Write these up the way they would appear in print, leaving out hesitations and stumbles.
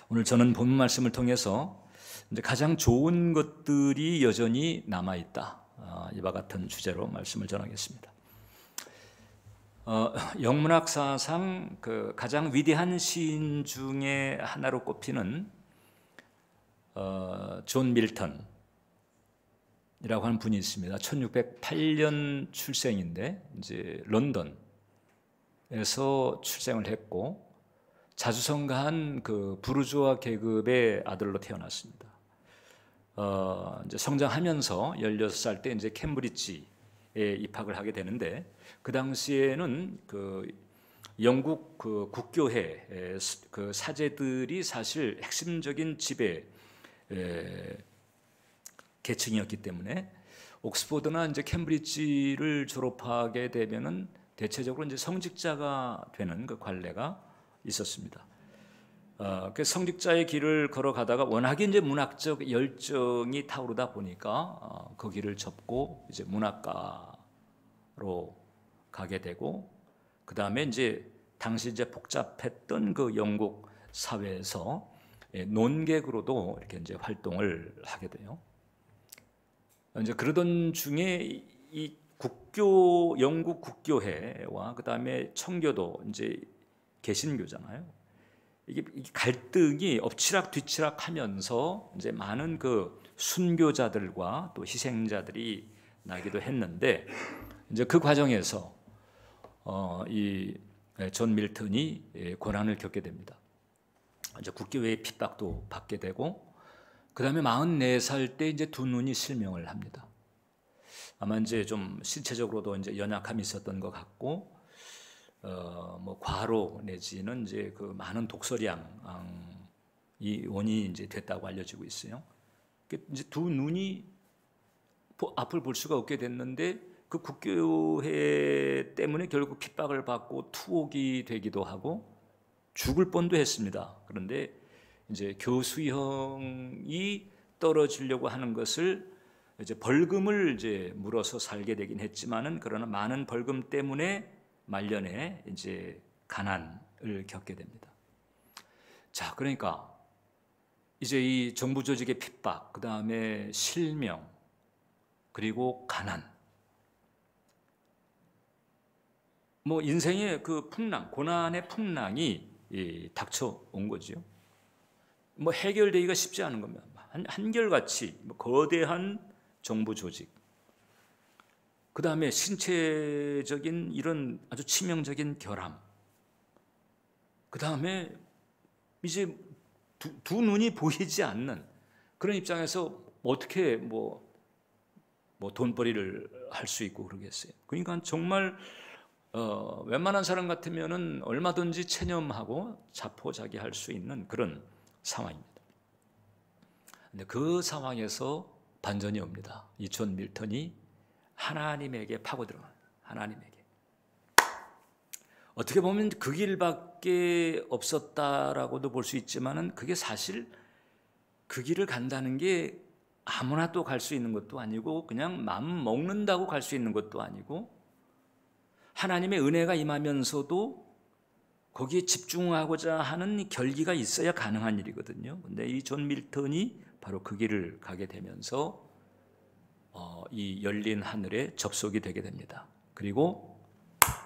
오늘 저는 본문 말씀을 통해서 이제 가장 좋은 것들이 여전히 남아 있다. 이와 같은 주제로 말씀을 전하겠습니다. 영문학사상 그 가장 위대한 시인 중에 하나로 꼽히는 존 밀턴이라고 하는 분이 있습니다. 1608년 출생인데 이제 런던에서 출생을 했고 자주성가한 그 부르주아 계급의 아들로 태어났습니다. 이제 성장하면서 16살 때 이제 캠브리지에 입학을 하게 되는데 그 당시에는 그 영국 그 국교회 그 사제들이 사실 핵심적인 지배 계층이었기 때문에 옥스퍼드나 이제 캠브리지를 졸업하게 되면은 대체적으로 이제 성직자가 되는 그 관례가 있었습니다. 그 성직자의 길을 걸어가다가 워낙에 이제 문학적 열정이 타오르다 보니까 그 길을 접고 이제 문학가로 가게 되고 그 다음에 이제 당시 이제 복잡했던 그 영국 사회에서 논객으로도 이렇게 이제 활동을 하게 돼요. 이제 그러던 중에 이 영국 국교회와 그 다음에 청교도 이제 개신교잖아요. 이게 갈등이 엎치락 뒤치락 하면서 이제 많은 그 순교자들과 또 희생자들이 나기도 했는데 이제 그 과정에서 이 존 밀턴이 고난을 겪게 됩니다. 이제 국교회의 핍박도 받게 되고 그 다음에 44살 때 이제 두 눈이 실명을 합니다. 아마 이제 좀 신체적으로도 이제 연약함이 있었던 것 같고 뭐 과로 내지는 이제 그 많은 독서량이 원인이 이제 됐다고 알려지고 있어요. 이제 두 눈이 앞을 볼 수가 없게 됐는데 그 국교회 때문에 결국 핍박을 받고 투옥이 되기도 하고 죽을 뻔도 했습니다. 그런데 이제 교수형이 떨어지려고 하는 것을 이제 벌금을 이제 물어서 살게 되긴 했지만은 그러나 많은 벌금 때문에 말년에 이제 가난을 겪게 됩니다. 자, 그러니까 이제 이 정부 조직의 핍박, 그 다음에 실명, 그리고 가난, 뭐 인생의 그 풍랑, 고난의 풍랑이 닥쳐온 거죠. 뭐 해결되기가 쉽지 않은 겁니다. 한결같이 거대한 정부 조직, 그 다음에 신체적인 이런 아주 치명적인 결함, 그 다음에 이제 두 눈이 보이지 않는 그런 입장에서 어떻게 뭐 돈벌이를 할 수 있고 그러겠어요. 그러니까 정말 웬만한 사람 같으면은 얼마든지 체념하고 자포자기할 수 있는 그런 상황입니다. 근데 그 상황에서 반전이 옵니다. 이 존 밀턴이 하나님에게 파고들어가는, 하나님에게. 어떻게 보면 그 길밖에 없었다라고도 볼 수 있지만은 그게 사실 그 길을 간다는 게 아무나 또 갈 수 있는 것도 아니고 그냥 마음 먹는다고 갈 수 있는 것도 아니고 하나님의 은혜가 임하면서도 거기에 집중하고자 하는 결기가 있어야 가능한 일이거든요. 근데 이 존 밀턴이 바로 그 길을 가게 되면서 이 열린 하늘에 접속이 되게 됩니다. 그리고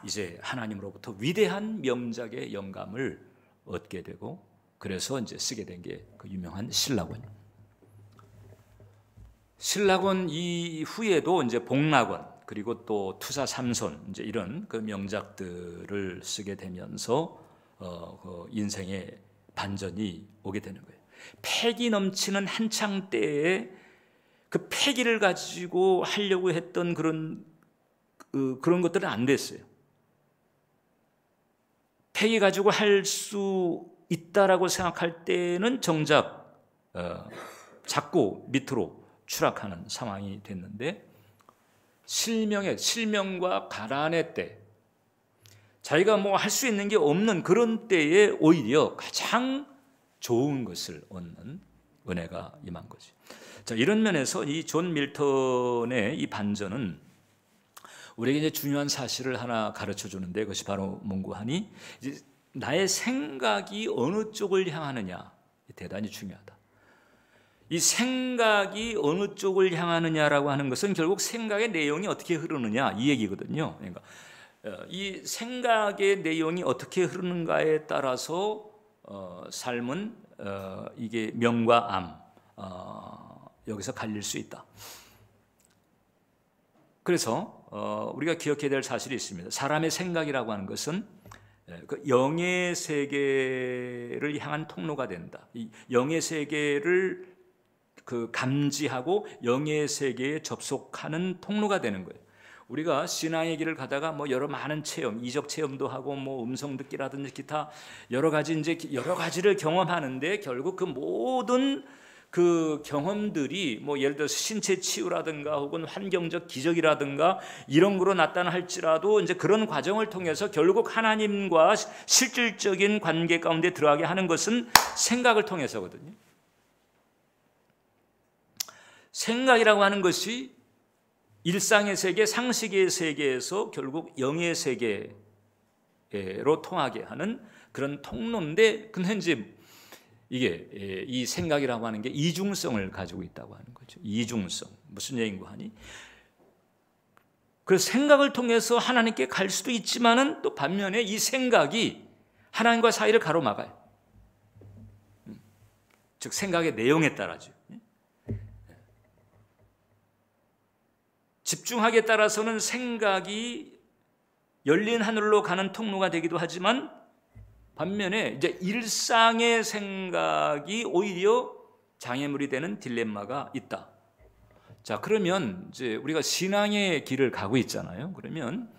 이제 하나님으로부터 위대한 명작의 영감을 얻게 되고 그래서 이제 쓰게 된 게 그 유명한 신라곤입니다. 신라곤 이후에도 이제 복락원 그리고 또 투사 삼손 이제 이런 그 명작들을 쓰게 되면서 그 인생의 반전이 오게 되는 거예요. 패기 넘치는 한창 때에 그 패기를 가지고 하려고 했던 그런 것들은 안 됐어요. 패기 가지고 할 수 있다라고 생각할 때는 정작 자꾸 밑으로 추락하는 상황이 됐는데 실명과 가난의 때 자기가 뭐 할 수 있는 게 없는 그런 때에 오히려 가장 좋은 것을 얻는 은혜가 임한 거지. 자, 이런 면에서 이 존 밀턴의 이 반전은 우리에게 이제 중요한 사실을 하나 가르쳐 주는데 그것이 바로 뭔고 하니 이제 나의 생각이 어느 쪽을 향하느냐 대단히 중요하다. 이 생각이 어느 쪽을 향하느냐라고 하는 것은 결국 생각의 내용이 어떻게 흐르느냐 이 얘기거든요. 그러니까 이 생각의 내용이 어떻게 흐르는가에 따라서 삶은 이게 명과 암 여기서 갈릴 수 있다. 그래서 우리가 기억해야 될 사실이 있습니다. 사람의 생각이라고 하는 것은 그 영의 세계를 향한 통로가 된다. 이 영의 세계를 그 감지하고 영의 세계에 접속하는 통로가 되는 거예요. 우리가 신앙의 길을 가다가 뭐 여러 많은 체험, 이적 체험도 하고 뭐 음성 듣기라든지 기타 여러 가지를 경험하는데 결국 그 모든 그 경험들이 뭐 예를 들어서 신체 치유라든가 혹은 환경적 기적이라든가 이런 거로 나타나 할지라도 이제 그런 과정을 통해서 결국 하나님과 실질적인 관계 가운데 들어가게 하는 것은 생각을 통해서거든요. 생각이라고 하는 것이 일상의 세계, 상식의 세계에서 결국 영의 세계로 통하게 하는 그런 통로인데, 근데 이제 이게 이 생각이라고 하는 게 이중성을 가지고 있다고 하는 거죠. 이중성. 무슨 얘기인고 하니? 그래서 생각을 통해서 하나님께 갈 수도 있지만은 또 반면에 이 생각이 하나님과 사이를 가로막아요. 즉 생각의 내용에 따라죠. 집중하기에 따라서는 생각이 열린 하늘로 가는 통로가 되기도 하지만 반면에 이제 일상의 생각이 오히려 장애물이 되는 딜레마가 있다. 자, 그러면 이제 우리가 신앙의 길을 가고 있잖아요. 그러면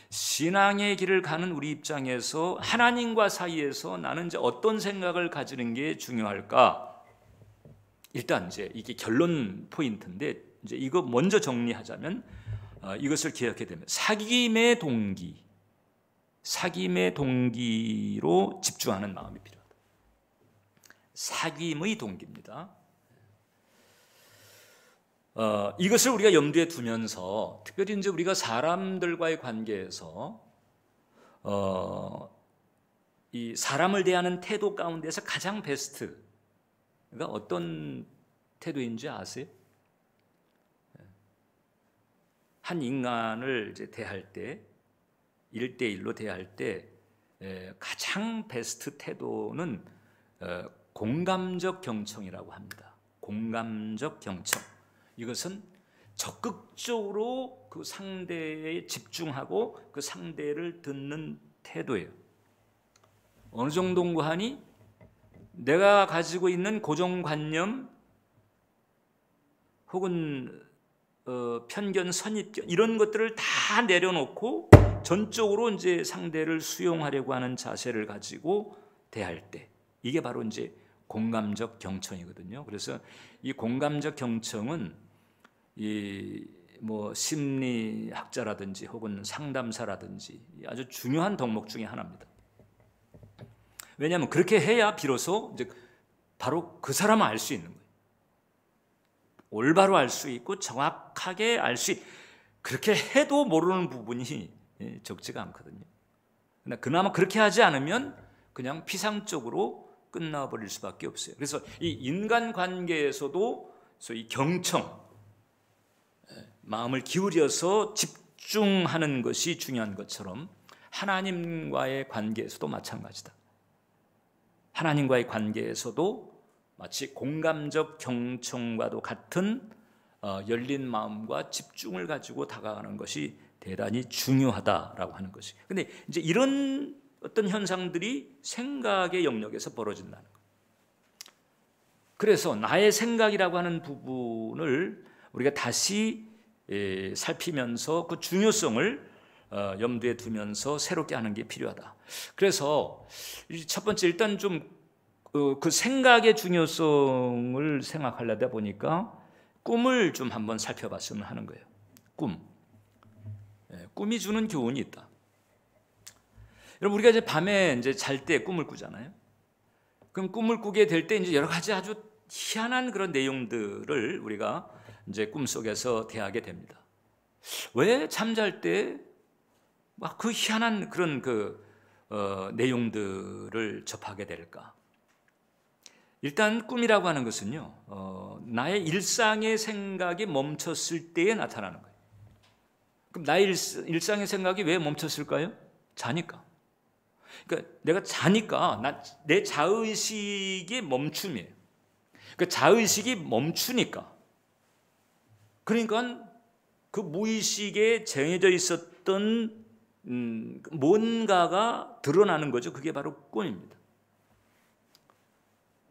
신앙의 길을 가는 우리 입장에서 하나님과 사이에서 나는 이제 어떤 생각을 가지는 게 중요할까? 일단 이제 이게 결론 포인트인데 이제 이거 먼저 정리하자면 이것을 기억해야 됩니다. 사귐의 동기로 집중하는 마음이 필요하다. 사귐의 동기입니다. 이것을 우리가 염두에 두면서 특별히 이제 우리가 사람들과의 관계에서 이 사람을 대하는 태도 가운데서 가장 베스트가 어떤 태도인지 아세요? 한 인간을 이제 대할 때 1대1로 대할 때 가장 베스트 태도는 공감적 경청이라고 합니다. 공감적 경청. 이것은 적극적으로 그 상대에 집중하고 그 상대를 듣는 태도예요. 어느 정도인가 하니 내가 가지고 있는 고정관념 혹은 편견, 선입견 이런 것들을 다 내려놓고 전적으로 이제 상대를 수용하려고 하는 자세를 가지고 대할 때 이게 바로 이제 공감적 경청이거든요. 그래서 이 공감적 경청은 이 뭐 심리학자라든지 혹은 상담사라든지 아주 중요한 덕목 중에 하나입니다. 왜냐하면 그렇게 해야 비로소 이제 바로 그 사람을 알 수 있는 거예요. 올바로 알 수 있고 정확하게 알 수 그렇게 해도 모르는 부분이 적지가 않거든요. 그나마 그렇게 하지 않으면 그냥 피상적으로 끝나버릴 수밖에 없어요. 그래서 이 인간관계에서도 소위 경청, 마음을 기울여서 집중하는 것이 중요한 것처럼 하나님과의 관계에서도 마찬가지다. 하나님과의 관계에서도 마치 공감적 경청과도 같은 열린 마음과 집중을 가지고 다가가는 것이 대단히 중요하다라고 하는 것이. 근데 이제 이런 어떤 현상들이 생각의 영역에서 벌어진다는 거예요. 그래서 나의 생각이라고 하는 부분을 우리가 다시 살피면서 그 중요성을 염두에 두면서 새롭게 하는 게 필요하다. 그래서 첫 번째 일단 좀 그 생각의 중요성을 생각하려다 보니까 꿈을 좀 한번 살펴봤으면 하는 거예요. 꿈이 주는 교훈이 있다. 여러분 우리가 이제 밤에 이제 잘 때 꿈을 꾸잖아요. 그럼 꿈을 꾸게 될 때 이제 여러 가지 아주 희한한 그런 내용들을 우리가 이제 꿈속에서 대하게 됩니다. 왜 잠잘 때 막 그 희한한 그런 내용들을 접하게 될까? 일단 꿈이라고 하는 것은요, 나의 일상의 생각이 멈췄을 때에 나타나는 거예요. 그럼 나의 일상의 생각이 왜 멈췄을까요? 자니까. 그러니까 내가 자니까 내 자의식의 멈춤이에요. 그 자의식이 멈추니까. 그러니까 그 무의식에 쟁여져 있었던 뭔가가 드러나는 거죠. 그게 바로 꿈입니다.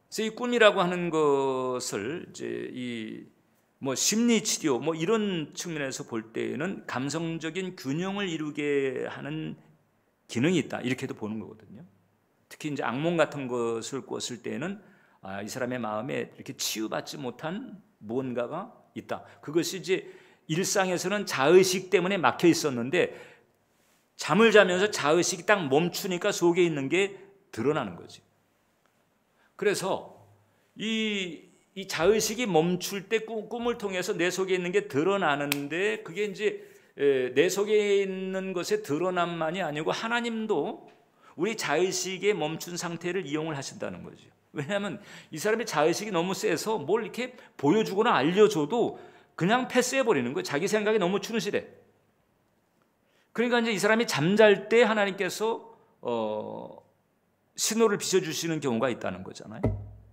그래서 이 꿈이라고 하는 것을 이제 심리 치료 이런 측면에서 볼 때에는 감성적인 균형을 이루게 하는 기능이 있다, 이렇게도 보는 거거든요. 특히 이제 악몽 같은 것을 꿨을 때에는 이 사람의 마음에 이렇게 치유받지 못한 무언가가 있다. 그것이 이제 일상에서는 자의식 때문에 막혀 있었는데 잠을 자면서 자의식이 딱 멈추니까 속에 있는 게 드러나는 거지. 그래서 이 자의식이 멈출 때 꿈을 통해서 내 속에 있는 게 드러나는데, 그게 이제 내 속에 있는 것의 드러남만이 아니고 하나님도 우리 자의식에 멈춘 상태를 이용을 하신다는 거죠. 왜냐하면 이 사람의 자의식이 너무 세서 뭘 이렇게 보여주거나 알려줘도 그냥 패스해버리는 거예요. 자기 생각이 너무 충실해. 그러니까 이제 이 사람이 잠잘 때 하나님께서 신호를 비춰주시는 경우가 있다는 거잖아요.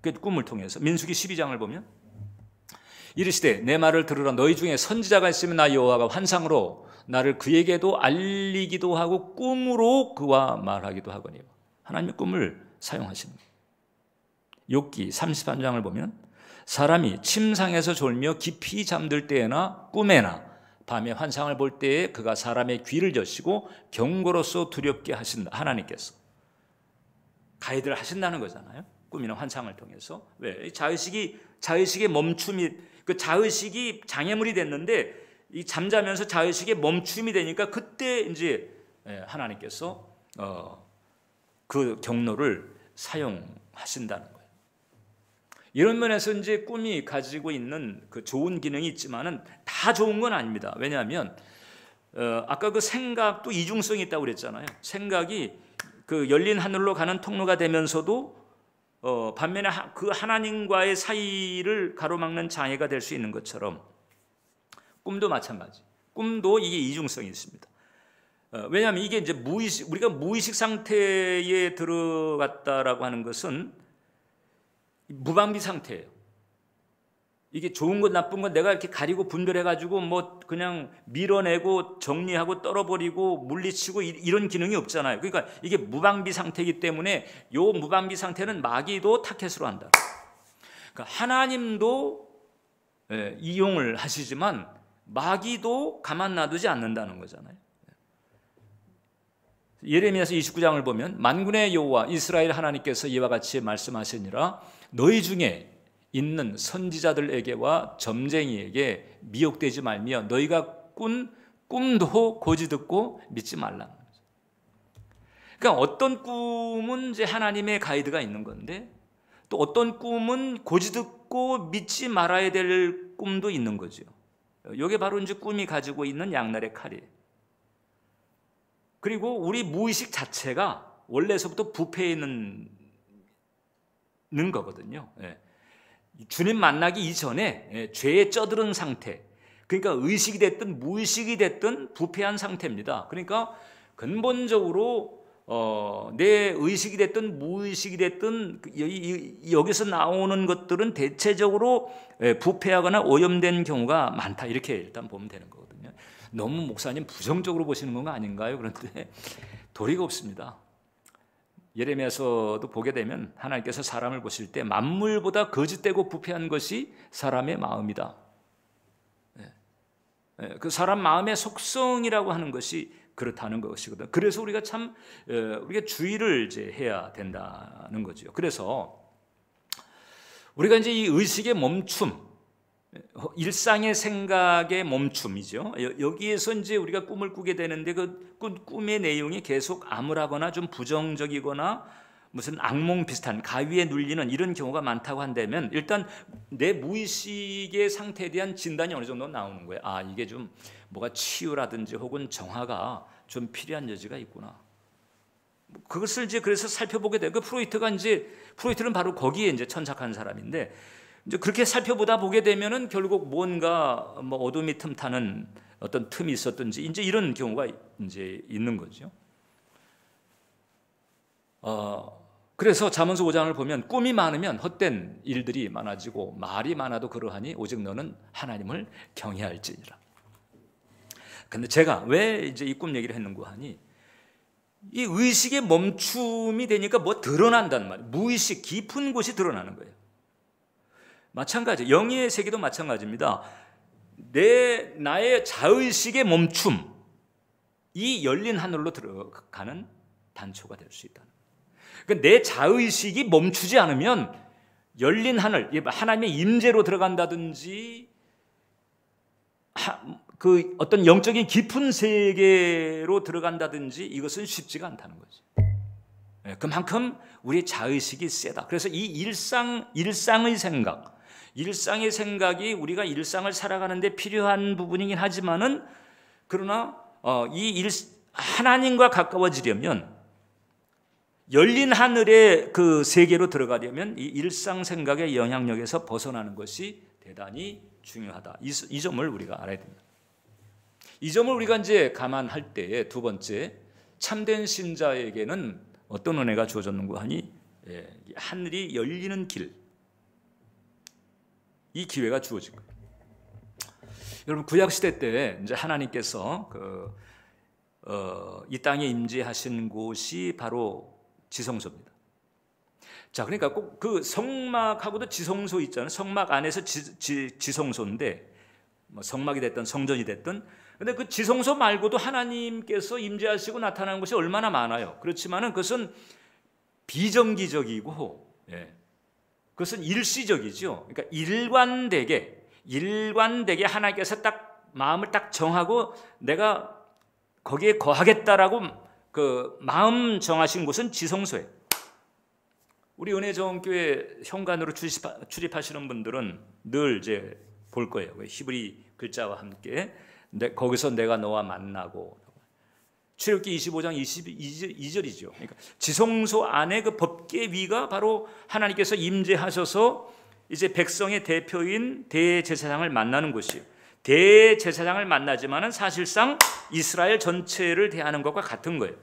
그 꿈을 통해서 민수기 12장을 보면 이르시되 내 말을 들으라. 너희 중에 선지자가 있으면 나 여호와가 환상으로 나를 그에게도 알리기도 하고 꿈으로 그와 말하기도 하거니와. 하나님의 꿈을 사용하시는 거예요. 욥기 33장을 보면 사람이 침상에서 졸며 깊이 잠들 때에나 꿈에나 밤에 환상을 볼 때에 그가 사람의 귀를 여시고 경고로서 두렵게 하신다. 하나님께서 가이드를 하신다는 거잖아요. 꿈이나 환상을 통해서. 왜? 자의식의 멈춤이, 그 자의식이 장애물이 됐는데 이 잠자면서 자의식의 멈춤이 되니까 그때 이제 하나님께서 그 경로를 사용하신다는 거예요. 이런 면에서 이제 꿈이 가지고 있는 그 좋은 기능이 있지만은 다 좋은 건 아닙니다. 왜냐하면 아까 그 생각도 이중성이 있다고 그랬잖아요. 생각이 그 열린 하늘로 가는 통로가 되면서도 반면에 그 하나님과의 사이를 가로막는 장애가 될 수 있는 것처럼 꿈도 마찬가지. 꿈도 이게 이중성이 있습니다. 왜냐하면 이게 이제 우리가 무의식 상태에 들어갔다라고 하는 것은 무방비 상태예요. 이게 좋은 것 나쁜 것 내가 이렇게 가리고 분별해가지고 그냥 밀어내고 정리하고 떨어버리고 물리치고 이런 기능이 없잖아요. 그러니까 이게 무방비 상태이기 때문에 이 무방비 상태는 마귀도 타켓으로 한다. 그러니까 하나님도 이용을 하시지만 마귀도 가만 놔두지 않는다는 거잖아요. 예레미야서 29장을 보면 만군의 여호와 이스라엘 하나님께서 이와 같이 말씀하시니라. 너희 중에 있는 선지자들에게와 점쟁이에게 미혹되지 말며 너희가 꾼 꿈도 고지 듣고 믿지 말라는 거죠. 그러니까 어떤 꿈은 이제 하나님의 가이드가 있는 건데 또 어떤 꿈은 고지 듣고 믿지 말아야 될 꿈도 있는 거죠. 이게 바로 이제 꿈이 가지고 있는 양날의 칼이에요. 그리고 우리 무의식 자체가 원래서부터 부패해 있는 거거든요. 주님 만나기 이전에 죄에 쩌들은 상태, 그러니까 의식이 됐든 무의식이 됐든 부패한 상태입니다. 그러니까 근본적으로 내 의식이 됐든 무의식이 됐든 여기서 나오는 것들은 대체적으로 부패하거나 오염된 경우가 많다, 이렇게 일단 보면 되는 거거든요. 너무 목사님 부정적으로 보시는 건 아닌가요? 그런데 도리가 없습니다. 예레미야서도 보게 되면 하나님께서 사람을 보실 때 만물보다 거짓되고 부패한 것이 사람의 마음이다. 그 사람 마음의 속성이라고 하는 것이 그렇다는 것이거든. 그래서 우리가 우리가 주의를 이제 해야 된다는 거죠. 그래서 우리가 이제 이 의식의 멈춤, 일상의 생각의 멈춤이죠. 여기에서 이제 우리가 꿈을 꾸게 되는데 그 꿈의 내용이 계속 암울하거나 좀 부정적이거나 무슨 악몽 비슷한 가위에 눌리는 이런 경우가 많다고 한다면 일단 내 무의식의 상태에 대한 진단이 어느 정도 나오는 거예요. 이게 좀 뭐가 치유라든지 혹은 정화가 좀 필요한 여지가 있구나. 그것을 이제 그래서 살펴보게 돼요. 그 프로이트는 바로 거기에 이제 천착한 사람인데, 이제 그렇게 살펴보다 보게 되면은 결국 뭔가 뭐 어둠이 틈타는 어떤 틈이 있었든지 이제 이런 경우가 이제 있는 거죠. 그래서 잠언서 5장을 보면 꿈이 많으면 헛된 일들이 많아지고 말이 많아도 그러하니 오직 너는 하나님을 경외할지니라. 근데 제가 왜 이제 이 꿈 얘기를 했는가 하니, 이 의식의 멈춤이 되니까 뭐 드러난단 말이에요. 무의식 깊은 곳이 드러나는 거예요. 마찬가지, 영의 세계도 마찬가지입니다. 나의 자의식의 멈춤, 이 열린 하늘로 들어가는 단초가 될 수 있다는 거예요. 그러니까 내 자의식이 멈추지 않으면 열린 하늘, 하나님의 임재로 들어간다든지 그 어떤 영적인 깊은 세계로 들어간다든지 이것은 쉽지가 않다는 거죠. 그만큼 우리의 자의식이 세다. 그래서 이 일상의 생각이 우리가 일상을 살아가는데 필요한 부분이긴 하지만은, 그러나 하나님과 가까워지려면, 열린 하늘의 그 세계로 들어가려면 이 일상 생각의 영향력에서 벗어나는 것이 대단히 중요하다. 이 점을 우리가 알아야 됩니다. 이 점을 우리가 이제 감안할 때에 두 번째, 참된 신자에게는 어떤 은혜가 주어졌는가 하니, 하늘이 열리는 길, 이 기회가 주어진 거예요. 여러분, 구약 시대 때 이제 하나님께서 이 땅에 임재하신 곳이 바로 지성소입니다. 자, 그러니까 꼭 그 성막하고도 지성소 있잖아요. 성막 안에서 지성소인데, 뭐 성막이 됐든 성전이 됐든, 근데 그 지성소 말고도 하나님께서 임재하시고 나타나는 것이 얼마나 많아요. 그렇지만은 그것은 비정기적이고, 그것은 일시적이죠. 그러니까 일관되게 하나님께서 딱 마음을 딱 정하고 내가 거기에 거하겠다라고 그 마음 정하신 곳은 지성소예요. 우리 은혜정교회 현관으로 출입하시는 분들은 늘 이제 볼 거예요. 히브리 글자와 함께 거기서 내가 너와 만나고, 출애굽기 25장 22절이죠. 그러니까 지성소 안에 그 법궤 위가 바로 하나님께서 임재하셔서 이제 백성의 대표인 대제사장을 만나는 곳이에요. 대제사장을 만나지만은 사실상 이스라엘 전체를 대하는 것과 같은 거예요.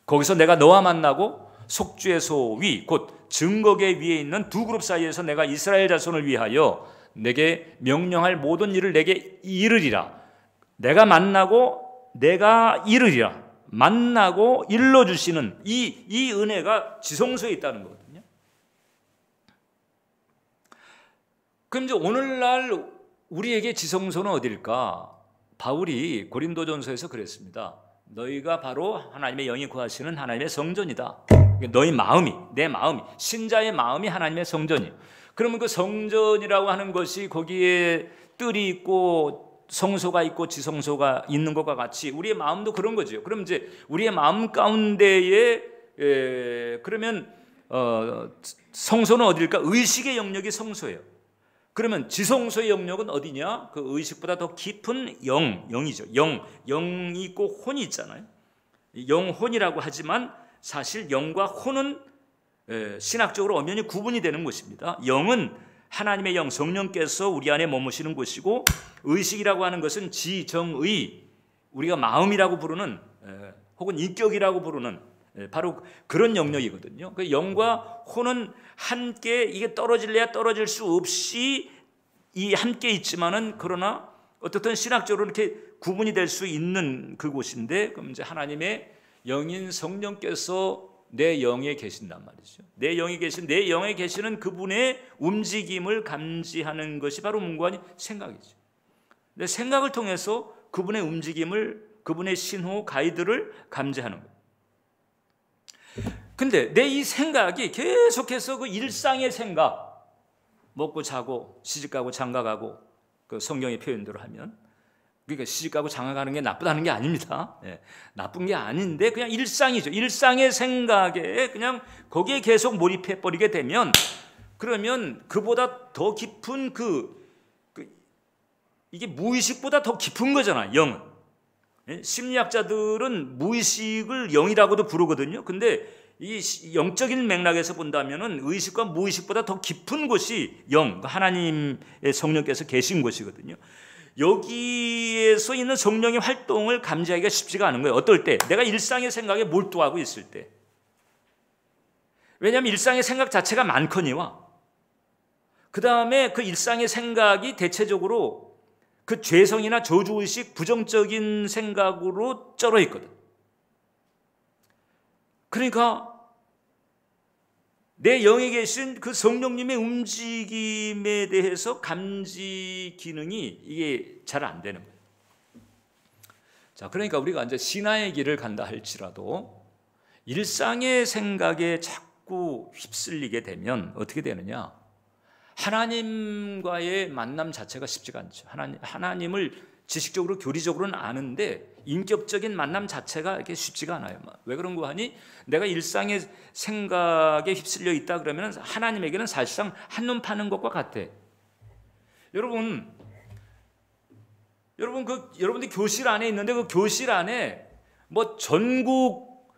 거기서 내가 너와 만나고 속죄의 소 위, 곧 증거궤 위에 있는 두 그룹 사이에서 내가 이스라엘 자손을 위하여 내게 명령할 모든 일을 내게 이르리라. 내가 만나고 내가 이르리라. 만나고 일러주시는 이 은혜가 지성소에 있다는 거거든요. 그럼 이제 오늘날 우리에게 지성소는 어딜까? 바울이 고린도전서에서 그랬습니다. 너희가 바로 하나님의 영이 거하시는 하나님의 성전이다. 너희 마음이, 내 마음이, 신자의 마음이 하나님의 성전이에요. 그러면 그 성전이라고 하는 것이 거기에 뜰이 있고 성소가 있고 지성소가 있는 것과 같이 우리의 마음도 그런 거죠. 그럼 이제 우리의 마음 가운데에 그러면 성소는 어딜까? 의식의 영역이 성소예요. 그러면 지성소의 영역은 어디냐? 그 의식보다 더 깊은 영이죠. 영이 있고 혼이 있잖아요. 영혼이라고 하지만 사실 영과 혼은 신학적으로 엄연히 구분이 되는 것입니다. 영은 하나님의 영, 성령께서 우리 안에 머무시는 곳이고, 의식이라고 하는 것은 지정의, 우리가 마음이라고 부르는 혹은 인격이라고 부르는 바로 그런 영역이거든요. 그 영과 혼은 함께, 이게 떨어질래야 떨어질 수 없이 함께 있지만은, 그러나 어떻든 신학적으로 이렇게 구분이 될 수 있는 그곳인데, 그럼 이제 하나님의 영인 성령께서 내 영에 계신단 말이죠. 내 영에 계시는 그분의 움직임을 감지하는 것이 바로 뭔가 아니 생각이죠. 내 생각을 통해서 그분의 움직임을, 그분의 신호, 가이드를 감지하는 거예요. 근데 내 이 생각이 계속해서 그 일상의 생각, 먹고 자고 시집가고 장가가고, 그 성경의 표현대로 하면, 그러니까 시집가고 장가가는 게 나쁘다는 게 아닙니다. 나쁜 게 아닌데 그냥 일상이죠. 일상의 생각에 그냥 거기에 계속 몰입해 버리게 되면, 그러면 그보다 더 깊은 이게 무의식보다 더 깊은 거잖아, 영은. 심리학자들은 무의식을 영이라고도 부르거든요. 근데 이 영적인 맥락에서 본다면은 의식과 무의식보다 더 깊은 곳이 영, 하나님의 성령께서 계신 곳이거든요. 여기에서 있는 성령의 활동을 감지하기가 쉽지가 않은 거예요. 어떨 때? 내가 일상의 생각에 몰두하고 있을 때. 왜냐하면 일상의 생각 자체가 많거니와 그 다음에 그 일상의 생각이 대체적으로 그 죄성이나 저주의식, 부정적인 생각으로 쩔어 있거든. 그러니까 내 영에 계신 그 성령님의 움직임에 대해서 감지 기능이 이게 잘 안 되는 거예요. 자, 그러니까 우리가 이제 신화의 길을 간다 할지라도 일상의 생각에 자꾸 휩쓸리게 되면 어떻게 되느냐? 하나님과의 만남 자체가 쉽지가 않죠. 하나님을 지식적으로 교리적으로는 아는데 인격적인 만남 자체가 이렇게 쉽지가 않아요. 왜 그런 거 하니? 내가 일상의 생각에 휩쓸려 있다 그러면 하나님에게는 사실상 한눈 파는 것과 같아. 여러분들 교실 안에 있는데 그 교실 안에 뭐 전국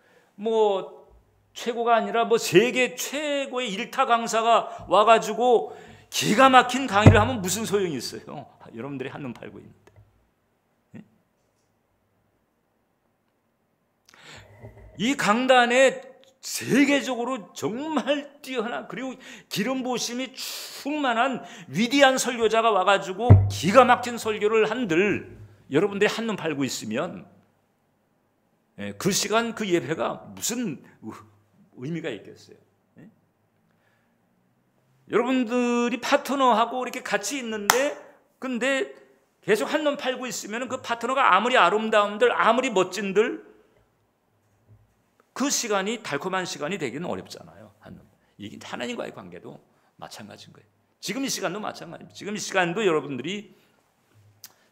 최고가 아니라 뭐 세계 최고의 일타 강사가 와가지고 기가 막힌 강의를 하면 무슨 소용이 있어요? 여러분들이 한눈 팔고 있는데. 이 강단에 세계적으로 정말 뛰어난 그리고 기름 부으심이 충만한 위대한 설교자가 와가지고 기가 막힌 설교를 한들 여러분들이 한눈 팔고 있으면 그 시간 그 예배가 무슨 의미가 있겠어요? 여러분들이 파트너하고 이렇게 같이 있는데 근데 계속 한눈 팔고 있으면 그 파트너가 아무리 아름다운들 아무리 멋진들 그 시간이 달콤한 시간이 되기는 어렵잖아요. 이게 하나님과의 관계도 마찬가지인 거예요. 지금 이 시간도 마찬가지입니다. 지금 이 시간도 여러분들이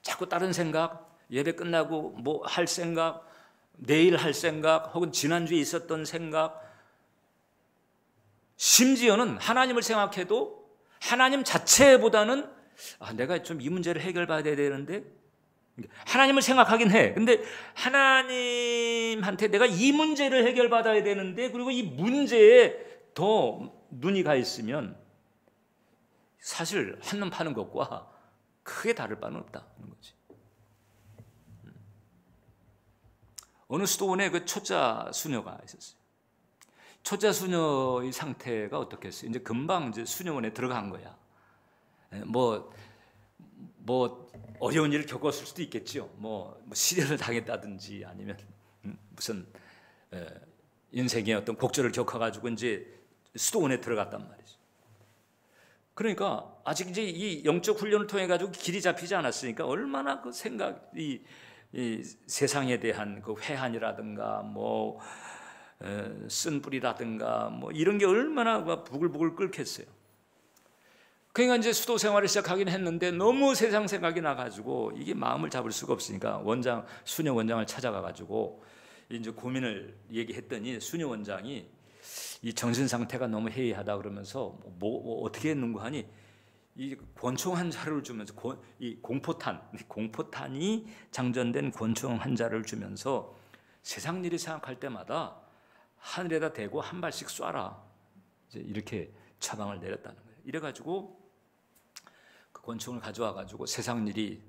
자꾸 다른 생각, 예배 끝나고 뭐 할 생각, 내일 할 생각, 혹은 지난주에 있었던 생각, 심지어는 하나님을 생각해도 하나님 자체보다는 내가 좀 이 문제를 해결받아야 되는데 하나님을 생각하긴 해. 근데 하나님한테 내가 이 문제를 해결받아야 되는데 그리고 이 문제에 더 눈이 가 있으면 사실 한눈 파는 것과 크게 다를 바는 없다는 거지. 어느 수도원에 그 초자 수녀가 있었어요. 초자 수녀의 상태가 어떻겠어요? 이제 금방 이제 수녀원에 들어간 거야. 뭐 어려운 일을 겪었을 수도 있겠죠. 뭐 시련을 당했다든지 아니면 무슨 인생의 어떤 곡절을 겪어가지고 이제 수도원에 들어갔단 말이죠. 그러니까 아직 이제 이 영적 훈련을 통해 가지고 길이 잡히지 않았으니까 얼마나 그 생각, 이 세상에 대한 그 회한이라든가 쓴뿌리라든가 이런 게 얼마나 부글부글 끓겠어요. 그러니까 이제 수도 생활을 시작하긴 했는데 너무 세상 생각이 나가지고 이게 마음을 잡을 수가 없으니까 수녀 원장을 찾아가가지고 이제 고민을 얘기했더니 수녀 원장이 이 정신 상태가 너무 해이하다 그러면서 어떻게 했는가 하니 이 권총 한 자루를 주면서 이 공포탄이 장전된 권총 한 자루를 주면서 세상 일이 생각할 때마다 하늘에다 대고 한 발씩 쏴라 이제 이렇게 처방을 내렸다는 거예요. 이래가지고 그 권총을 가져와 가지고 세상 일이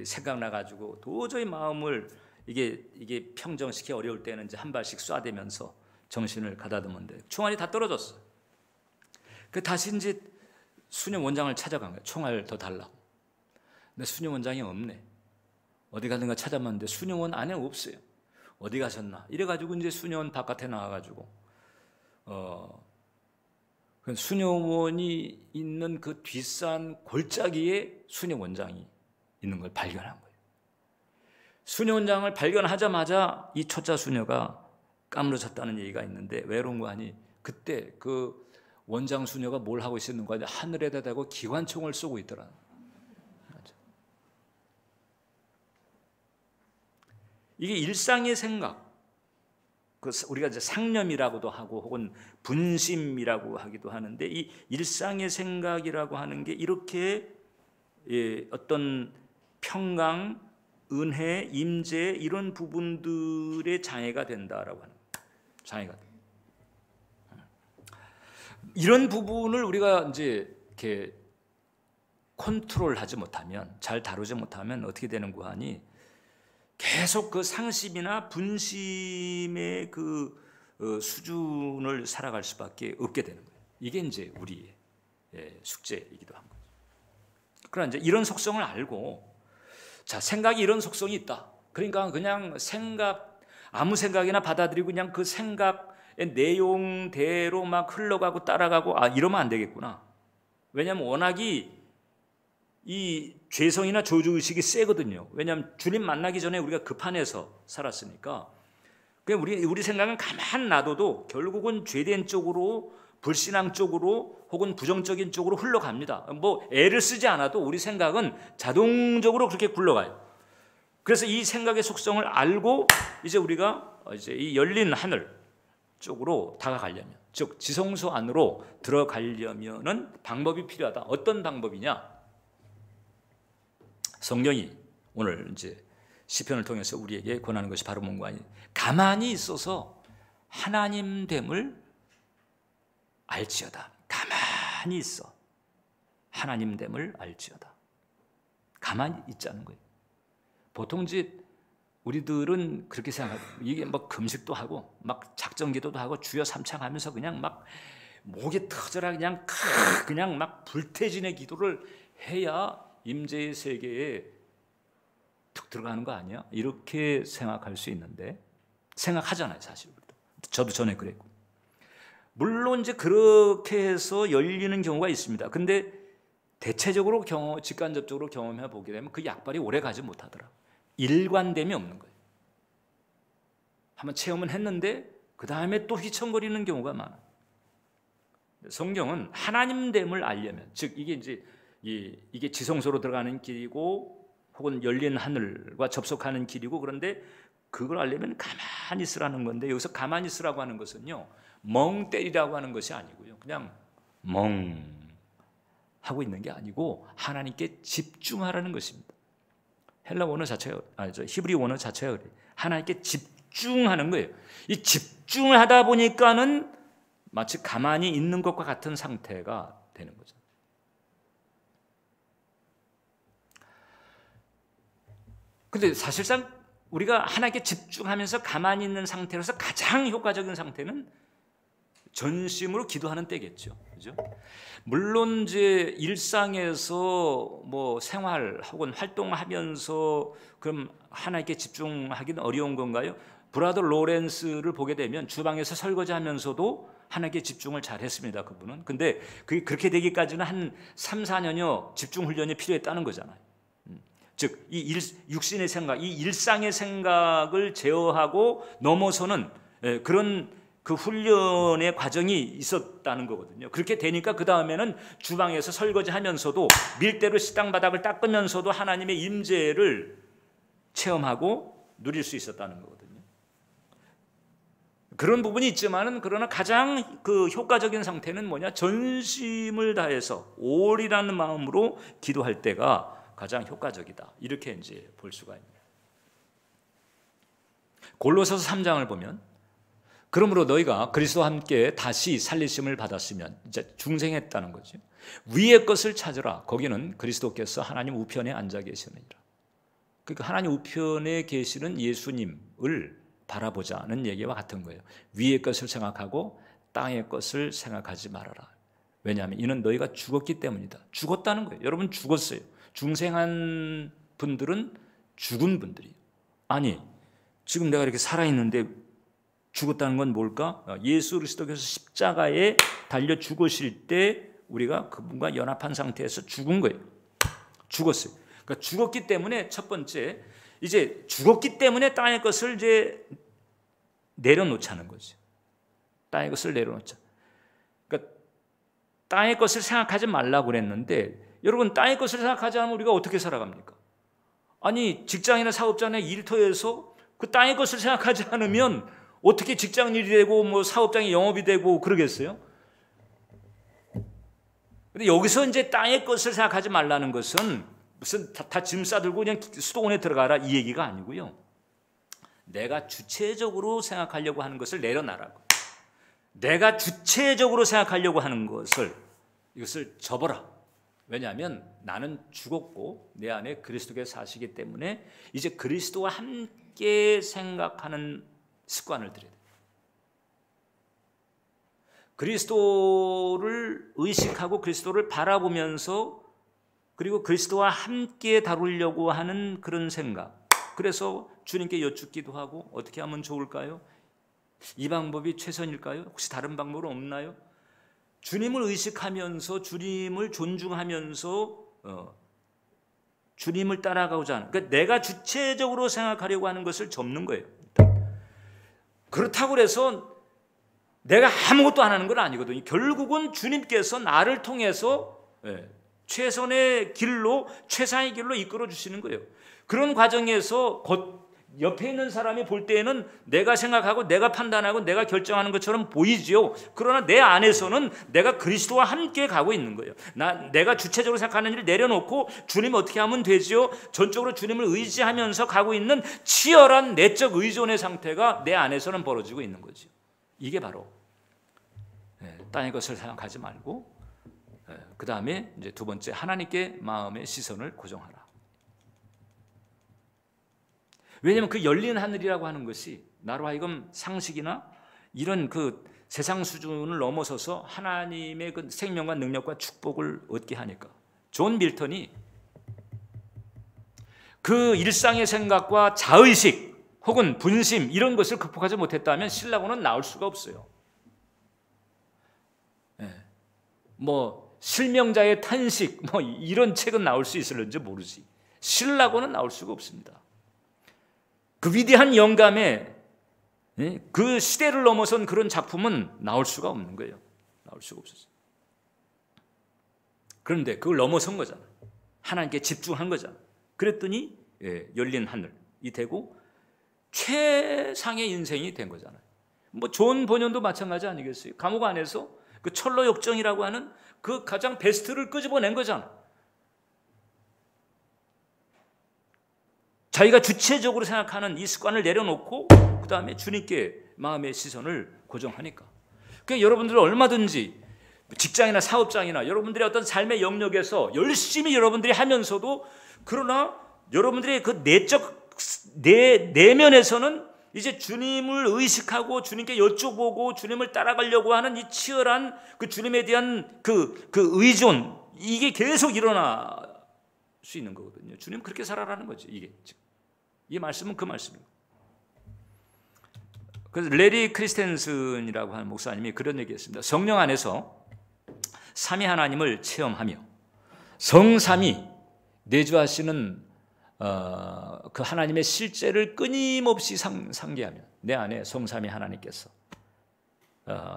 생각나 가지고 도저히 마음을 이게 평정시키 어려울 때는 이제 한 발씩 쏴대면서 정신을 가다듬는데 총알이 다 떨어졌어. 그 다시 이제 수녀 원장을 찾아간 거야. 총알 더 달라고. 근데 수녀 원장이 없네. 어디 갔는가 찾아봤는데 수녀원 안에 없어요. 어디 가셨나? 이래가지고 이제 수녀원 바깥에 나와가지고 수녀원이 있는 그 뒷산 골짜기에 수녀 원장이 있는 걸 발견한 거예요. 수녀 원장을 발견하자마자 이 초자 수녀가 까무러졌다는 얘기가 있는데 왜 그런 거 하니 그때 그 원장 수녀가 뭘 하고 있었는가 하니 하늘에다 대고 기관총을 쏘고 있더라. 이게 일상의 생각, 우리가 이제 상념이라고도 하고 혹은 분심이라고 하기도 하는데 이 일상의 생각이라고 하는 게 이렇게 어떤 평강, 은혜, 임재 이런 부분들의 장애가 된다라고 하는 거예요. 장애가. 이런 부분을 우리가 이제 이렇게 컨트롤하지 못하면, 잘 다루지 못하면 어떻게 되는 거하니 계속 그 상심이나 분심의 그 수준을 살아갈 수밖에 없게 되는 거예요. 이게 이제 우리의 숙제이기도 한 거죠. 그러나 이제 이런 속성을 알고, 자, 생각이 이런 속성이 있다. 그러니까 그냥 아무 생각이나 받아들이고 그냥 그 생각의 내용대로 막 흘러가고 따라가고, 이러면 안 되겠구나. 왜냐하면 워낙이 이 죄성이나 저주의식이 세거든요. 왜냐하면 주님 만나기 전에 우리가 급 안에서 살았으니까. 그냥 우리 생각은 가만 놔둬도 결국은 죄된 쪽으로, 불신앙 쪽으로 혹은 부정적인 쪽으로 흘러갑니다. 뭐 애를 쓰지 않아도 우리 생각은 자동적으로 그렇게 굴러가요. 그래서 이 생각의 속성을 알고 이제 우리가 이제 이 열린 하늘 쪽으로 다가가려면, 즉 지성소 안으로 들어가려면은 방법이 필요하다. 어떤 방법이냐? 성경이 오늘 이제 시편을 통해서 우리에게 권하는 것이 바로 뭔가, 가만히 있어서 하나님됨을 알지어다. 가만히 있어 하나님됨을 알지어다. 가만히 있자는 거예요. 보통 이제 우리들은 그렇게 생각하고, 이게 막 금식도 하고 막 작정기도도 하고 주여 삼창하면서 그냥 막 목이 터져라 그냥 막 불태진의 기도를 해야 임재의 세계에 툭 들어가는 거 아니야? 이렇게 생각할 수 있는데, 생각하잖아요, 사실. 저도 전에 그랬고. 물론 이제 그렇게 해서 열리는 경우가 있습니다. 근데 대체적으로 직간접적으로 경험해 보게 되면 그 약발이 오래 가지 못하더라. 일관됨이 없는 거예요. 한번 체험은 했는데 그 다음에 또 휘청거리는 경우가 많아요. 성경은 하나님됨을 알려면, 즉 이게 이제 이게 지성소로 들어가는 길이고 혹은 열린 하늘과 접속하는 길이고, 그런데 그걸 알려면 가만히 있으라는 건데, 여기서 가만히 있으라고 하는 것은요, 멍 때리라고 하는 것이 아니고요, 그냥 멍 하고 있는 게 아니고 하나님께 집중하라는 것입니다. 헬라 원어 자체가, 히브리 원어 자체가 그래요. 하나님께 집중하는 거예요. 이 집중을 하다 보니까는 마치 가만히 있는 것과 같은 상태가 되는 거죠. 근데 사실상 우리가 하나님께 집중하면서 가만히 있는 상태로서 가장 효과적인 상태는 전심으로 기도하는 때겠죠. 그죠? 물론 이제 일상에서 뭐 생활 혹은 활동하면서 그럼 하나님께 집중하기는 어려운 건가요? 브라더 로렌스를 보게 되면 주방에서 설거지하면서도 하나님께 집중을 잘 했습니다. 그분은. 근데 그게 그렇게 되기까지는 한 3, 4년여 집중 훈련이 필요했다는 거잖아요. 즉 이 육신의 생각, 이 일상의 생각을 제어하고 넘어서는 그런 그 훈련의 과정이 있었다는 거거든요. 그렇게 되니까 그 다음에는 주방에서 설거지하면서도 밀대로 식당 바닥을 닦으면서도 하나님의 임재를 체험하고 누릴 수 있었다는 거거든요. 그런 부분이 있지만은, 그러나 가장 그 효과적인 상태는 뭐냐? 전심을 다해서 올이라는 마음으로 기도할 때가 가장 효과적이다. 이렇게 이제 볼 수가 있습니다. 골로새서 3장을 보면, 그러므로 너희가 그리스도와 함께 다시 살리심을 받았으면, 이제 중생했다는 거죠. 위의 것을 찾으라. 거기는 그리스도께서 하나님 우편에 앉아 계시느니라. 그러니까 하나님 우편에 계시는 예수님을 바라보자는 얘기와 같은 거예요. 위의 것을 생각하고 땅의 것을 생각하지 말아라. 왜냐하면 이는 너희가 죽었기 때문이다. 죽었다는 거예요. 여러분 죽었어요. 중생한 분들은 죽은 분들이에요. 아니, 지금 내가 이렇게 살아있는데 죽었다는 건 뭘까? 예수 그리스도께서 십자가에 달려 죽으실 때 우리가 그분과 연합한 상태에서 죽은 거예요. 죽었어요. 그러니까 죽었기 때문에, 첫 번째, 이제 죽었기 때문에 땅의 것을 이제 내려놓자는 거죠. 땅의 것을 내려놓자. 그러니까 땅의 것을 생각하지 말라고 그랬는데, 여러분 땅의 것을 생각하지 않으면 우리가 어떻게 살아갑니까? 아니, 직장이나 사업장이나 일터에서 그 땅의 것을 생각하지 않으면 어떻게 직장 일이 되고 뭐 사업장이 영업이 되고 그러겠어요? 근데 여기서 이제 땅의 것을 생각하지 말라는 것은 무슨 다 짐 싸들고 그냥 수도원에 들어가라 이 얘기가 아니고요. 내가 주체적으로 생각하려고 하는 것을 내려놔라고. 내가 주체적으로 생각하려고 하는 이것을 접어라. 왜냐하면 나는 죽었고 내 안에 그리스도께서 사시기 때문에 이제 그리스도와 함께 생각하는 습관을 들여야 돼요. 그리스도를 의식하고 그리스도를 바라보면서 그리고 그리스도와 함께 다루려고 하는 그런 생각. 그래서 주님께 여쭙기도 하고 어떻게 하면 좋을까요? 이 방법이 최선일까요? 혹시 다른 방법은 없나요? 주님을 의식하면서 주님을 존중하면서 주님을 따라가고자 하는, 그러니까 내가 주체적으로 생각하려고 하는 것을 접는 거예요. 그렇다고 해서 내가 아무것도 안 하는 건 아니거든요. 결국은 주님께서 나를 통해서 최선의 길로, 최상의 길로 이끌어 주시는 거예요. 그런 과정에서 옆에 있는 사람이 볼 때에는 내가 생각하고 내가 판단하고 내가 결정하는 것처럼 보이지요. 그러나 내 안에서는 내가 그리스도와 함께 가고 있는 거예요. 내가 주체적으로 생각하는 일을 내려놓고 주님 어떻게 하면 되지요? 전적으로 주님을 의지하면서 가고 있는 치열한 내적 의존의 상태가 내 안에서는 벌어지고 있는 거죠. 이게 바로 딴 것을 생각하지 말고 그 다음에 이제 두 번째, 하나님께 마음의 시선을 고정하라. 왜냐하면 그 열린 하늘이라고 하는 것이 나로 하여금 상식이나 이런 그 세상 수준을 넘어서서 하나님의 그 생명과 능력과 축복을 얻게 하니까. 존 밀턴이 그 일상의 생각과 자의식 혹은 분심 이런 것을 극복하지 못했다면 신라고는 나올 수가 없어요. 뭐 실명자의 탄식 뭐 이런 책은 나올 수 있을는지 모르지. 신라고는 나올 수가 없습니다. 그 위대한 영감에 그 시대를 넘어선 그런 작품은 나올 수가 없는 거예요. 나올 수가 없었어요. 그런데 그걸 넘어선 거잖아. 하나님께 집중한 거잖아. 그랬더니 열린 하늘이 되고 최상의 인생이 된 거잖아요. 뭐 존 번연도 마찬가지 아니겠어요? 감옥 안에서 그 철로 역정이라고 하는 그 가장 베스트를 끄집어낸 거잖아. 자기가 주체적으로 생각하는 이 습관을 내려놓고 그 다음에 주님께 마음의 시선을 고정하니까. 그러니까 여러분들은 얼마든지 직장이나 사업장이나 여러분들의 어떤 삶의 영역에서 열심히 여러분들이 하면서도 그러나 여러분들의 그 내적 내면에서는 이제 주님을 의식하고 주님께 여쭤보고 주님을 따라가려고 하는 이 치열한 그 주님에 대한 그 의존, 이게 계속 일어날 수 있는 거거든요. 주님 그렇게 살아라는 거죠. 이 말씀은 그 말씀이에요. 그래서 레리 크리스텐슨이라고 하는 목사님이 그런 얘기했습니다. 성령 안에서 삼위 하나님을 체험하며 성삼위 내주하시는 그 하나님의 실제를 끊임없이 상기하며 내 안에 성삼위 하나님께서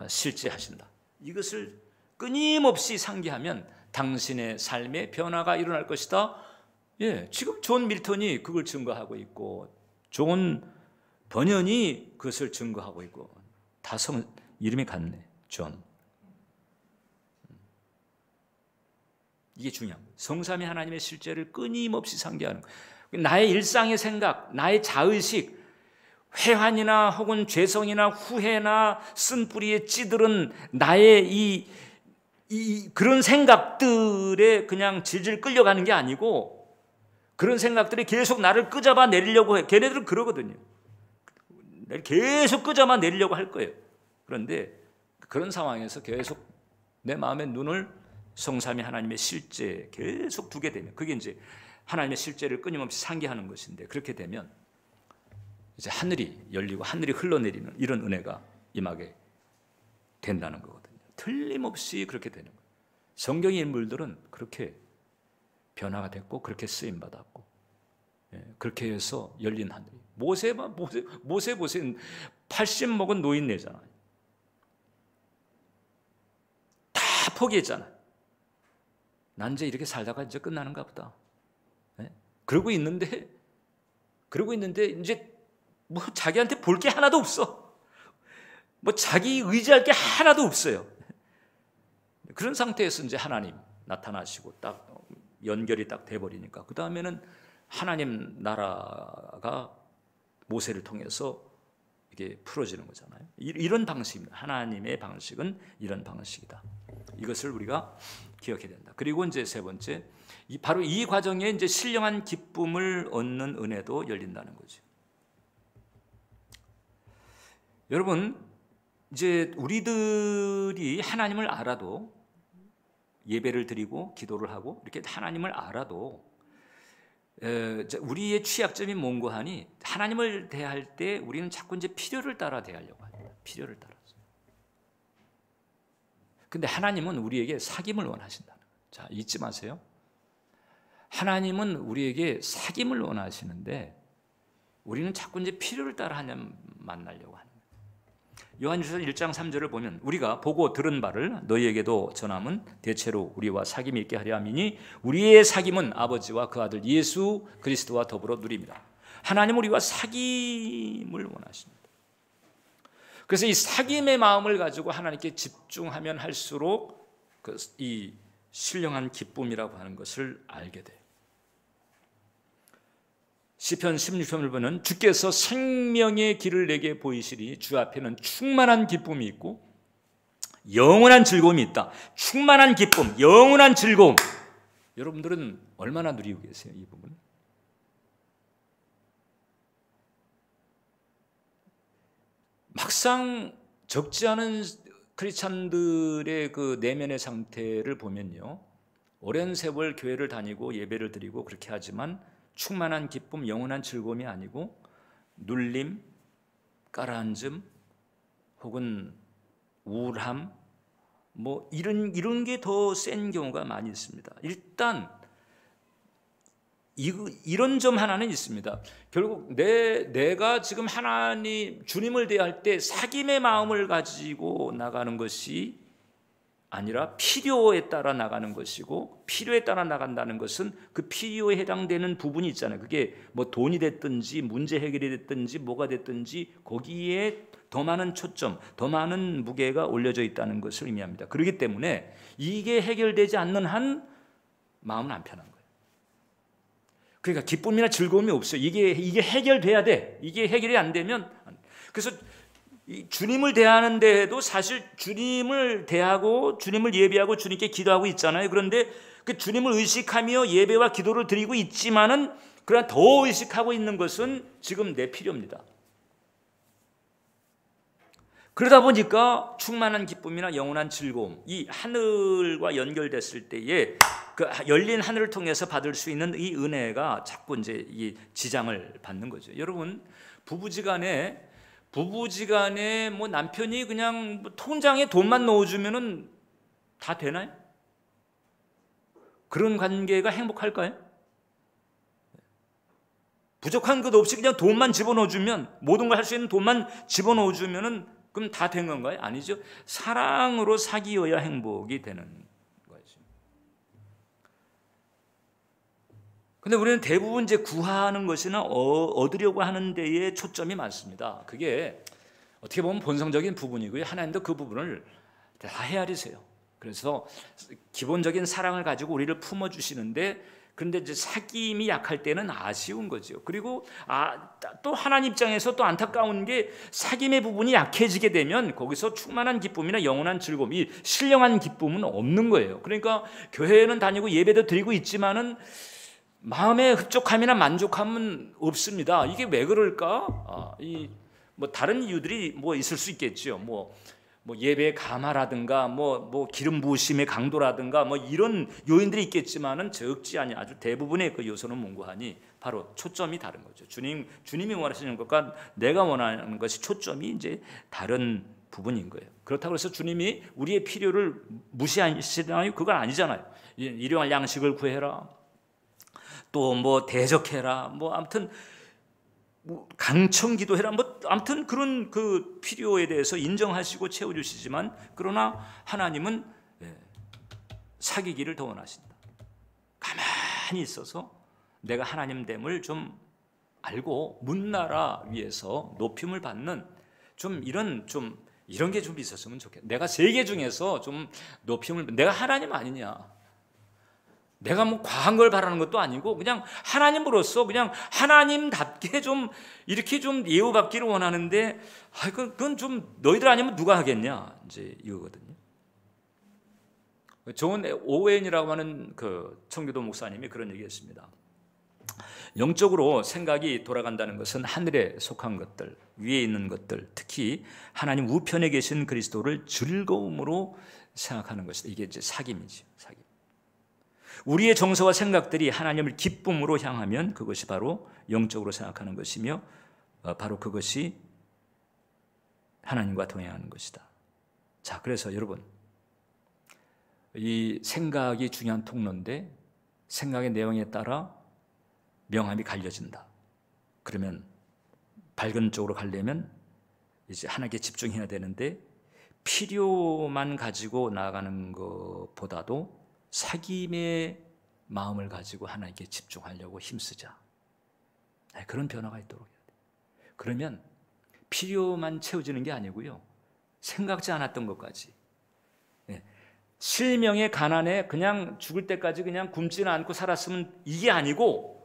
실제하신다. 이것을 끊임없이 상기하면 당신의 삶의 변화가 일어날 것이다. 지금 존 밀턴이 그걸 증거하고 있고 존 번연이 그것을 증거하고 있고 다 이름이 같네. 존. 이게 중요한 거예요. 성삼위 하나님의 실제를 끊임없이 상기하는 거예요. 나의 일상의 생각, 나의 자의식, 회한이나 혹은 죄성이나 후회나 쓴뿌리에 찌들은 나의 그런 생각들에 그냥 질질 끌려가는 게 아니고 그런 생각들이 계속 나를 끄잡아 내리려고 해. 걔네들은 그러거든요. 계속 끄잡아 내리려고 할 거예요. 그런데 그런 상황에서 계속 내 마음의 눈을 성삼위 하나님의 실제에 계속 두게 되면 그게 이제 하나님의 실제를 끊임없이 상기하는 것인데 그렇게 되면 이제 하늘이 열리고 하늘이 흘러내리는 이런 은혜가 임하게 된다는 거거든요. 틀림없이 그렇게 되는 거예요. 성경의 인물들은 그렇게 변화가 됐고 그렇게 쓰임 받았고 그렇게 해서 열린 하늘이. 모세 80 먹은 노인네잖아요. 다 포기했잖아요. 난 이제 이렇게 살다가 이제 끝나는가 보다. 그러고 있는데 이제 뭐 자기한테 볼 게 하나도 없어. 뭐 자기 의지할 게 하나도 없어요. 그런 상태에서 이제 하나님 나타나시고 딱 연결이 딱 돼버리니까 그 다음에는 하나님 나라가 모세를 통해서 이게 풀어지는 거잖아요. 이런 방식입니다. 하나님의 방식은 이런 방식이다. 이것을 우리가 기억해야 된다. 그리고 이제 세 번째, 바로 이 과정에 이제 신령한 기쁨을 얻는 은혜도 열린다는 거죠. 여러분, 이제 우리들이 하나님을 알아도, 예배를 드리고 기도를 하고 이렇게 하나님을 알아도 우리의 취약점이 뭔고 하니, 하나님을 대할 때 우리는 자꾸 이제 필요를 따라 대하려고 합니다. 필요를 따라서. 근데 하나님은 우리에게 사귐을 원하신다는 거예요. 자, 잊지 마세요. 하나님은 우리에게 사귐을 원하시는데 우리는 자꾸 이제 필요를 따라 하나님 만나려고 하는 거예요. 요한일서 1장 3절을 보면, 우리가 보고 들은 바를 너희에게도 전함은 대체로 우리와 사귐이 있게 하려 함이니 우리의 사귐은 아버지와 그 아들 예수 그리스도와 더불어 누립니다. 하나님은 우리와 사귐을 원하십니다. 그래서 이 사귐의 마음을 가지고 하나님께 집중하면 할수록 이 신령한 기쁨이라고 하는 것을 알게 돼요. 시편 16편을 보면, 주께서 생명의 길을 내게 보이시리 주 앞에는 충만한 기쁨이 있고 영원한 즐거움이 있다. 충만한 기쁨, 영원한 즐거움. 여러분들은 얼마나 누리고 계세요, 이 부분? 막상 적지 않은 크리스찬들의 그 내면의 상태를 보면요, 오랜 세월 교회를 다니고 예배를 드리고 그렇게 하지만 충만한 기쁨, 영원한 즐거움이 아니고 눌림, 가라앉음, 혹은 우울함, 뭐 이런 게 더 센 경우가 많이 있습니다. 일단 이런 점 하나는 있습니다. 결국 내가 지금 하나님, 주님을 대할 때 사귐의 마음을 가지고 나가는 것이 아니라 필요에 따라 나가는 것이고, 필요에 따라 나간다는 것은 그 필요에 해당되는 부분이 있잖아요. 그게 뭐 돈이 됐든지 문제 해결이 됐든지 뭐가 됐든지 거기에 더 많은 초점, 더 많은 무게가 올려져 있다는 것을 의미합니다. 그렇기 때문에 이게 해결되지 않는 한 마음은 안 편한 거예요. 그러니까 기쁨이나 즐거움이 없어요. 이게 해결돼야 돼. 이게 해결이 안 되면, 그래서 주님을 대하는 데에도 사실 주님을 대하고 주님을 예배하고 주님께 기도하고 있잖아요. 그런데 그 주님을 의식하며 예배와 기도를 드리고 있지만은, 그러나 더 의식하고 있는 것은 지금 내 필요입니다. 그러다 보니까 충만한 기쁨이나 영원한 즐거움, 이 하늘과 연결됐을 때에 그 열린 하늘을 통해서 받을 수 있는 이 은혜가 자꾸 이제 이 지장을 받는 거죠. 여러분, 부부지간에 뭐 남편이 그냥 통장에 돈만 넣어주면은 다 되나요? 그런 관계가 행복할까요? 부족한 것 없이 그냥 돈만 집어넣어주면, 모든 걸 할 수 있는 돈만 집어넣어주면은 그럼 다 된 건가요? 아니죠. 사랑으로 사귀어야 행복이 되는 거죠. 근데 우리는 대부분 이제 구하는 것이나 얻으려고 하는 데에 초점이 많습니다. 그게 어떻게 보면 본성적인 부분이고요. 하나님도 그 부분을 다 헤아리세요. 그래서 기본적인 사랑을 가지고 우리를 품어주시는데, 그런데 이제 사귐이 약할 때는 아쉬운 거죠. 그리고 또 하나님 입장에서 또 안타까운 게, 사귐의 부분이 약해지게 되면 거기서 충만한 기쁨이나 영원한 즐거움, 이 신령한 기쁨은 없는 거예요. 그러니까 교회는 다니고 예배도 드리고 있지만은 마음의 흡족함이나 만족함은 없습니다. 이게 왜 그럴까? 뭐 다른 이유들이 뭐 있을 수 있겠죠. 뭐 예배의 감화라든가 뭐 기름 부으심의 강도라든가 뭐 이런 요인들이 있겠지만은 적지 않니 아주 대부분의 그 요소는 뭔고하니 바로 초점이 다른 거죠. 주님이 원하시는 것과 내가 원하는 것이 초점이 이제 다른 부분인 거예요. 그렇다고 해서 주님이 우리의 필요를 무시하시나요? 그건 아니잖아요. 일용할 양식을 구해라, 또 뭐 대적해라, 뭐 아무튼 강청 기도해라, 뭐 아무튼 그런 그 필요에 대해서 인정하시고 채워주시지만, 그러나 하나님은 사귀기를 더 원하신다. 가만히 있어서 내가 하나님됨을 좀 알고 문나라 위에서 높임을 받는 이런 게 좀 있었으면 좋겠다. 내가 세계 중에서 좀 높임을, 내가 하나님 아니냐, 내가 뭐 과한 걸 바라는 것도 아니고 그냥 하나님으로서 그냥 하나님답게 좀 이렇게 좀 예우받기를 원하는데 그건 좀 너희들 아니면 누가 하겠냐 이제 이거거든요. 존 오웬이라고 하는 그 청교도 목사님이 그런 얘기했습니다. 영적으로 생각이 돌아간다는 것은 하늘에 속한 것들, 위에 있는 것들, 특히 하나님 우편에 계신 그리스도를 즐거움으로 생각하는 것이다. 이게 이제 사귐이지, 사귐. 우리의 정서와 생각들이 하나님을 기쁨으로 향하면 그것이 바로 영적으로 생각하는 것이며 바로 그것이 하나님과 동행하는 것이다. 자, 그래서 여러분, 이 생각이 중요한 통로인데 생각의 내용에 따라 명암이 갈려진다. 그러면 밝은 쪽으로 가려면 이제 하나님께 집중해야 되는데 필요만 가지고 나아가는 것보다도 사귐의 마음을 가지고 하나님께 집중하려고 힘쓰자. 그런 변화가 있도록 해야 돼. 그러면 필요만 채워지는 게 아니고요. 생각지 않았던 것까지. 실명의 가난에 그냥 죽을 때까지 그냥 굶지는 않고 살았으면 이게 아니고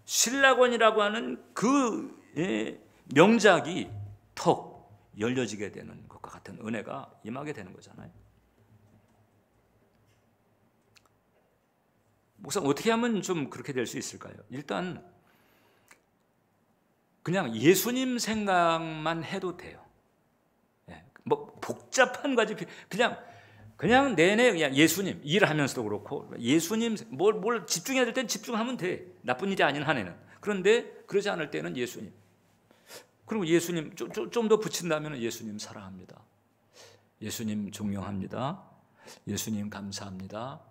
신라권이라고 하는 그 명작이 턱 열려지게 되는 것과 같은 은혜가 임하게 되는 거잖아요. 목사님 어떻게 하면 좀 그렇게 될 수 있을까요? 일단 그냥 예수님 생각만 해도 돼요. 뭐 복잡한 가지 그냥 내내 그냥 예수님 일하면서도 그렇고 예수님 뭘 집중해야 될 땐 집중하면 돼. 나쁜 일이 아닌 한에는. 그런데 그러지 않을 때는 예수님. 그리고 예수님 좀 더 붙인다면 예수님 사랑합니다. 예수님 존경합니다. 예수님 감사합니다.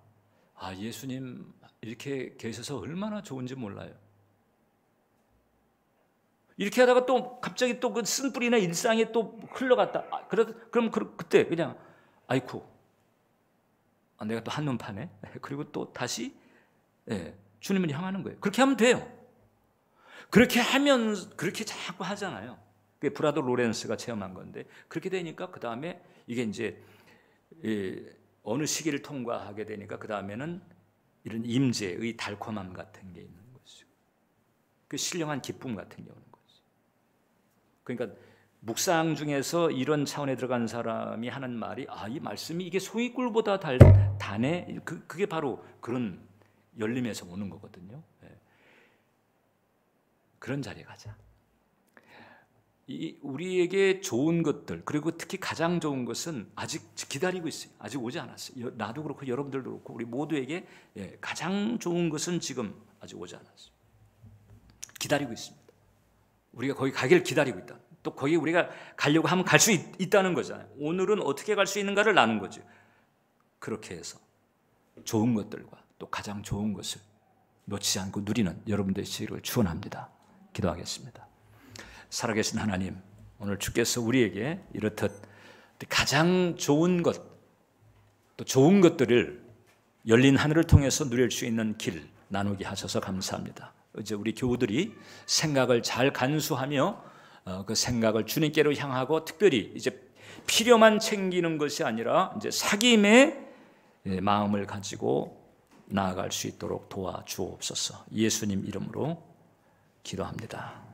예수님 이렇게 계셔서 얼마나 좋은지 몰라요. 이렇게 하다가 또 갑자기 또 그 쓴뿌리나 일상에 또 흘러갔다. 그럼 그때 그냥 아이쿠 내가 또 한눈 파네. 그리고 또 다시 주님을 향하는 거예요. 그렇게 하면 돼요. 그렇게 하면 그렇게 자꾸 하잖아요. 그게 브라더 로렌스가 체험한 건데 그렇게 되니까 그 다음에 이게 이제 어느 시기를 통과하게 되니까 그 다음에는 이런 임재의 달콤함 같은 게 있는 거죠. 그 신령한 기쁨 같은 게 오는 거죠. 그러니까 묵상 중에서 이런 차원에 들어간 사람이 하는 말이 이 말씀이 이게 소이꿀보다 다네. 그게 바로 그런 열림에서 오는 거거든요. 그런 자리에 가자. 우리에게 좋은 것들 그리고 특히 가장 좋은 것은 아직 기다리고 있어요. 아직 오지 않았어요. 나도 그렇고 여러분들도 그렇고 우리 모두에게 가장 좋은 것은 지금 아직 오지 않았어요. 기다리고 있습니다. 우리가 거기 가기를 기다리고 있다. 또 거기 우리가 가려고 하면 갈 수 있다는 거잖아요. 오늘은 어떻게 갈 수 있는가를 나눈 거죠. 그렇게 해서 좋은 것들과 또 가장 좋은 것을 놓치지 않고 누리는 여러분들의 시기를 축원합니다. 기도하겠습니다. 살아계신 하나님, 오늘 주께서 우리에게 이렇듯 가장 좋은 것, 또 좋은 것들을 열린 하늘을 통해서 누릴 수 있는 길 나누게 하셔서 감사합니다. 이제 우리 교우들이 생각을 잘 간수하며 그 생각을 주님께로 향하고 특별히 이제 필요만 챙기는 것이 아니라 이제 사귐의 마음을 가지고 나아갈 수 있도록 도와주옵소서. 예수님 이름으로 기도합니다.